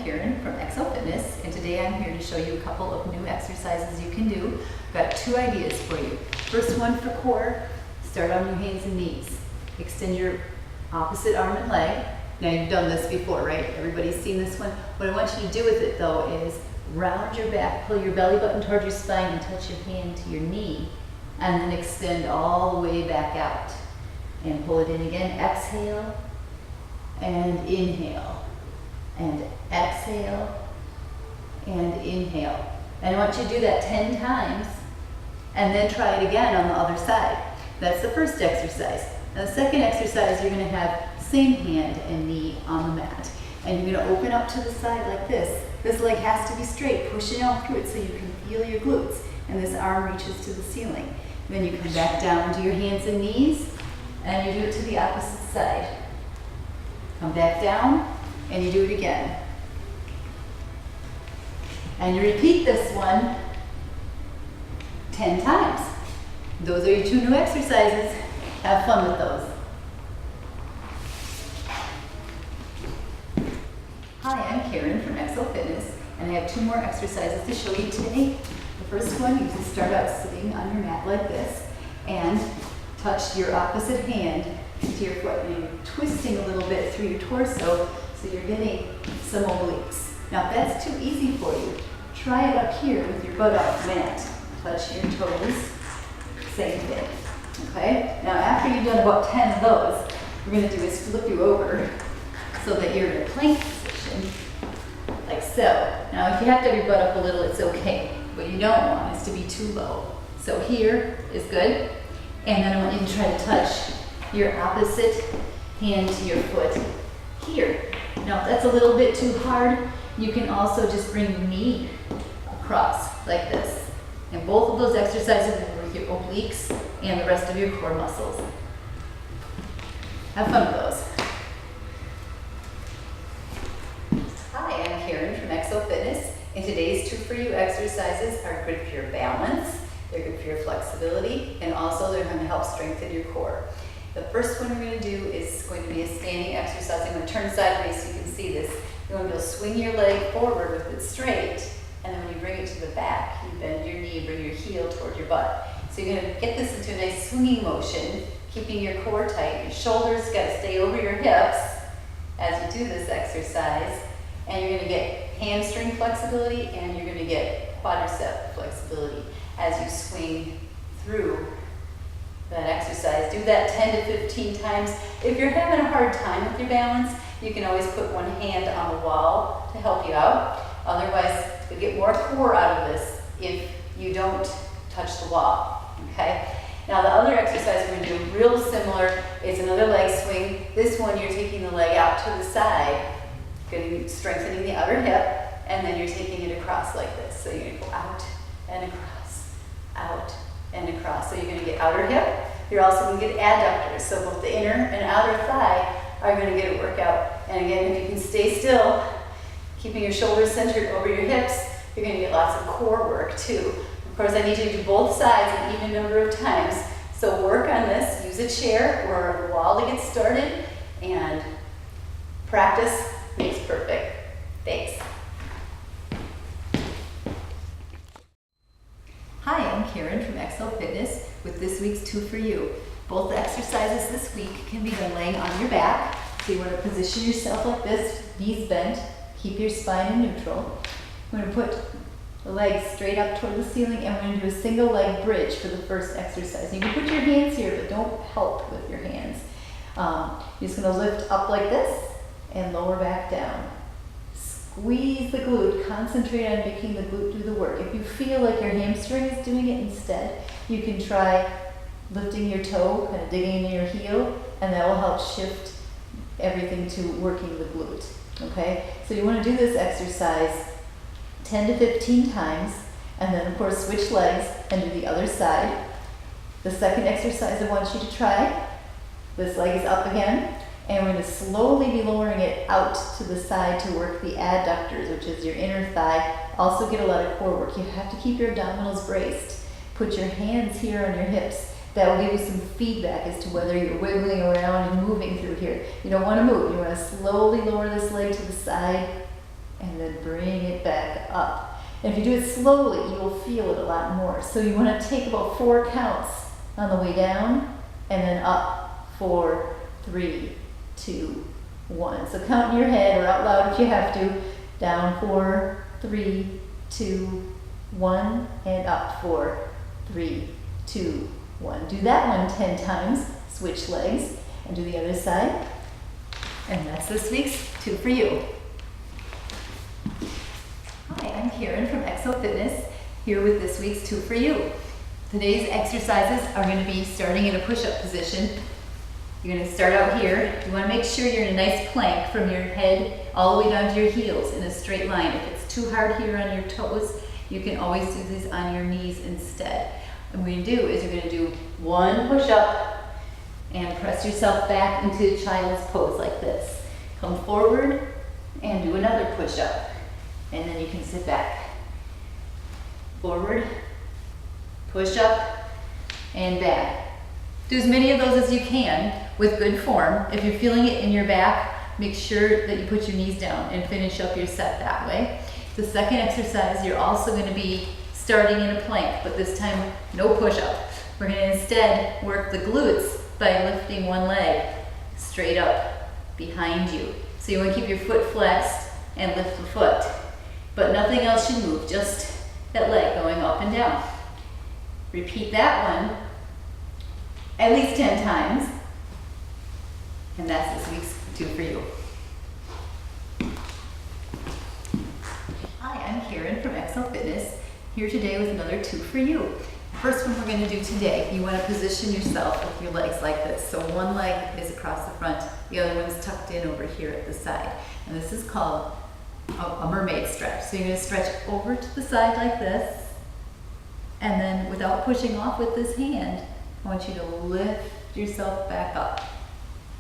Karen from Exo Fitness, and today I'm here to show you a couple of new exercises you can do. Got two ideas for you. First one for core, start on your hands and knees. Extend your opposite arm and leg. Now you've done this before, right? Everybody's seen this one. What I want you to do with it though is round your back, pull your belly button towards your spine and touch your hand to your knee, and then extend all the way back out. And pull it in again, exhale, and inhale. And exhale and inhale. And I want you to do that 10 times and then try it again on the other side. That's the first exercise. Now the second exercise, you're going to have same hand and knee on the mat. And you're going to open up to the side like this. This leg has to be straight, pushing out through it so you can feel your glutes. And this arm reaches to the ceiling. Then you come back down to your hands and knees and you do it to the opposite side. Come back down. And you do it again. And you repeat this one 10 times. Those are your two new exercises. Have fun with those. Hi, I'm Karen from Exo Fitness, and I have two more exercises to show you today. The first one, you can start out sitting on your mat like this and touch your opposite hand to your foot. And you're twisting a little bit through your torso, so you're getting some obliques. Now if that's too easy for you, try it up here with your butt off the mat. Touch your toes, same thing, okay? Now after you've done about 10 of those, what we're gonna do is flip you over so that you're in a plank position, like so. Now if you have to have your butt up a little, it's okay. What you don't want is to be too low. So here is good, and then I want you to try to touch your opposite hand to your foot here. Now, if that's a little bit too hard, you can also just bring your knee across like this. And both of those exercises will work your obliques and the rest of your core muscles. Have fun with those. Hi, I'm Karen from Exo Fitness, and today's two for you exercises are good for your balance, they're good for your flexibility, and also they're going to help strengthen your core. The first one we're going to do is going to be a standing exercise. I'm going to turn sideways so you can see this. You're going to go swing your leg forward with it straight, and then when you bring it to the back, you bend your knee, bring your heel toward your butt. So you're going to get this into a nice swinging motion, keeping your core tight. Your shoulders got to stay over your hips as you do this exercise, and you're going to get hamstring flexibility and you're going to get quadricep flexibility as you swing through that exercise. Do that 10 to 15 times. If you're having a hard time with your balance, you can always put one hand on the wall to help you out. Otherwise, you'll get more core out of this if you don't touch the wall, okay? Now the other exercise we're going to do real similar. It's another leg swing. This one you're taking the leg out to the side, strengthening the outer hip, and then you're taking it across like this. So you're going to go out and across, out and across. So you're going to get outer hip. You're also going to get adductors. So both the inner and outer thigh are going to get a workout. And again, if you can stay still, keeping your shoulders centered over your hips, you're going to get lots of core work too. Of course, I need you to do both sides an even number of times. So work on this. Use a chair or a wall to get started. And practice makes perfect. Thanks. Hi, I'm Karen from Exo Fitness with this week's two for you. Both exercises this week can be done laying on your back. So you want to position yourself like this, knees bent, keep your spine in neutral. We're going to put the legs straight up toward the ceiling, and we're going to do a single leg bridge for the first exercise. You can put your hands here, but don't help with your hands. You're just going to lift up like this and lower back down. Squeeze the glute, concentrate on making the glute do the work. If you feel like your hamstring is doing it instead, you can try lifting your toe, kind of digging into your heel, and that will help shift everything to working the glute, okay? So you want to do this exercise 10 to 15 times, and then of course switch legs and do the other side. The second exercise I want you to try, this leg is up again, and we're going to slowly be lowering it out to the side to work the adductors, which is your inner thigh. Also get a lot of core work. You have to keep your abdominals braced. Put your hands here on your hips. That will give you some feedback as to whether you're wiggling around and moving through here. You don't want to move. You want to slowly lower this leg to the side and then bring it back up. And if you do it slowly, you'll feel it a lot more. So you want to take about 4 counts on the way down, and then up. 4, 3, 2, 1. So count in your head or out loud if you have to. Down 4, 3, 2, 1, and up 4, 3, 2, 1. Do that one 10 times. Switch legs and do the other side. And that's this week's 2 for you. Hi, I'm Karen from Exo Fitness, here with this week's 2 for you. Today's exercises are going to be starting in a push-up position. You're going to start out here. You want to make sure you're in a nice plank from your head all the way down to your heels in a straight line. If it's too hard here on your toes, you can always do these on your knees instead. What we're going to do is you're going to do 1 push-up and press yourself back into child's pose like this. Come forward and do another push-up. And then you can sit back. Forward, push-up, and back. Do as many of those as you can with good form. If you're feeling it in your back, make sure that you put your knees down and finish up your set that way. The second exercise, you're also going to be starting in a plank, but this time no push-up. We're going to instead work the glutes by lifting one leg straight up behind you. So you want to keep your foot flexed and lift the foot, but nothing else should move, just that leg going up and down. Repeat that one at least 10 times, and that's this week's 2 for you. Hi, I'm Karen from Exo Fitness, here today with another 2 for you. First one we're going to do today, you want to position yourself with your legs like this. So one leg is across the front, the other one's tucked in over here at the side. And this is called a mermaid stretch. So you're going to stretch over to the side like this, and then without pushing off with this hand, I want you to lift yourself back up.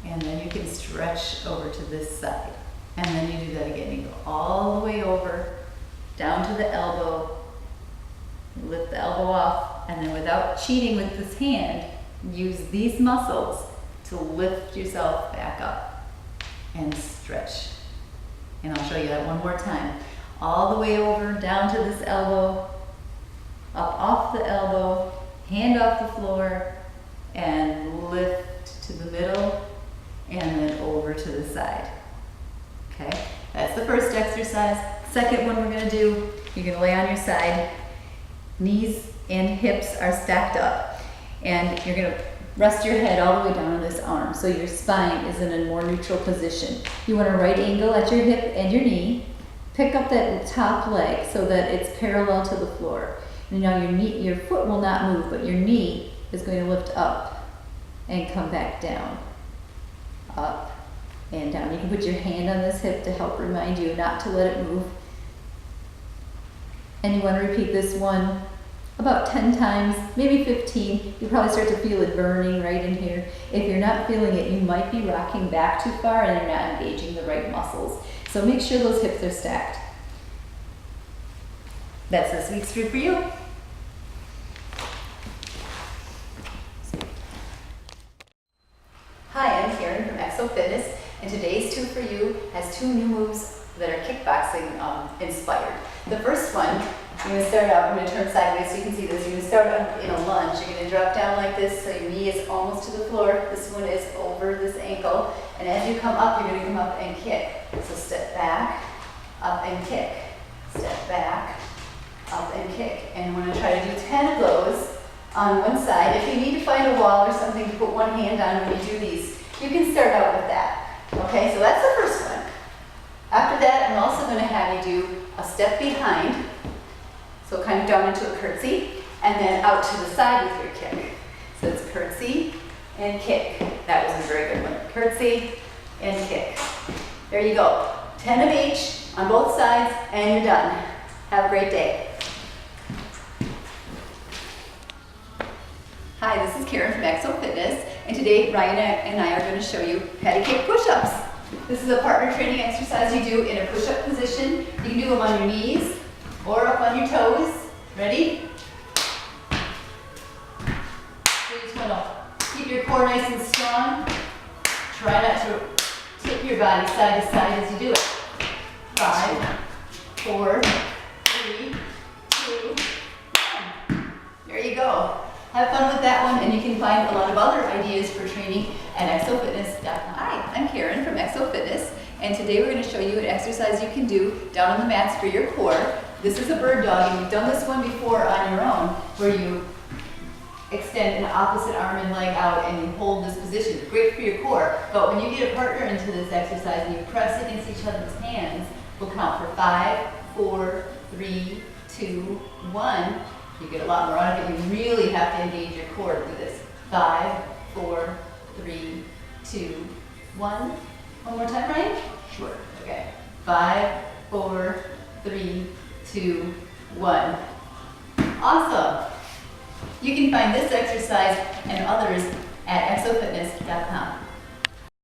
And then you can stretch over to this side. And then you do that again. You go all the way over, down to the elbow, lift the elbow off, and then without cheating with this hand, use these muscles to lift yourself back up and stretch. And I'll show you that one more time. All the way over, down to this elbow, up off the elbow, hand off the floor, and lift to the middle, and then over to the side. Okay, that's the first exercise. Second one we're going to do, you're going to lay on your side. Knees and hips are stacked up, and you're going to rest your head all the way down on this arm so your spine is in a more neutral position. You want a right angle at your hip and your knee. Pick up that top leg so that it's parallel to the floor. And now your foot will not move, but your knee is going to lift up and come back down. Up and down. You can put your hand on this hip to help remind you not to let it move. And you want to repeat this one about 10 times, maybe 15. You probably start to feel it burning right in here. If you're not feeling it, you might be rocking back too far and you're not engaging the right muscles. So make sure those hips are stacked. That's this week's 2 for you. Hi, I'm Karen from Exo Fitness, and today's 2 for you has 2 new moves that are kickboxing inspired. The first one, you're going to start out, I'm going to turn sideways so you can see this. You're going to start out in a lunge. You're going to drop down like this so your knee is almost to the floor. This one is over this ankle. And as you come up, you're going to come up and kick. So step back, up and kick. Step back, up and kick. And I'm going to try to do 10 of those on one side. If you need to find a wall or something to put one hand on when you do these, you can start out with that. Okay, so that's the first one. After that, I'm also going to have you do a step behind. So kind of down into a curtsy, and then out to the side with your kick. So it's curtsy and kick. That was a very good one. Curtsy and kick. There you go. 10 of each on both sides, and you're done. Have a great day. Hi, this is Karen from Exo Fitness, and today Ryan and I are going to show you patty cake push-ups. This is a partner training exercise you do in a push-up position. You can do them on your knees or up on your toes. Ready? So you just want to keep your core nice and strong. Try not to tip your body side to side as you do it. 5, 4, 3, 2, 1. There you go. Have fun with that one, and you can find a lot of other ideas for training at exofitness.com. Hi, I'm Karen from Exo Fitness, and today we're going to show you an exercise you can do down on the mats for your core. This is a bird dog, and you've done this one before on your own, where you extend an opposite arm and leg out and you hold this position. Great for your core, but when you get a partner into this exercise and you press against each other's hands, we'll count for 5, 4, 3, 2, 1. You get a lot more out of it. You really have to engage your core to do this. 5, 4, 3, 2, 1. One more time, Ryan? Sure. Okay. 5, 4, 3, 2, 1. Awesome. You can find this exercise and others at exofitness.com.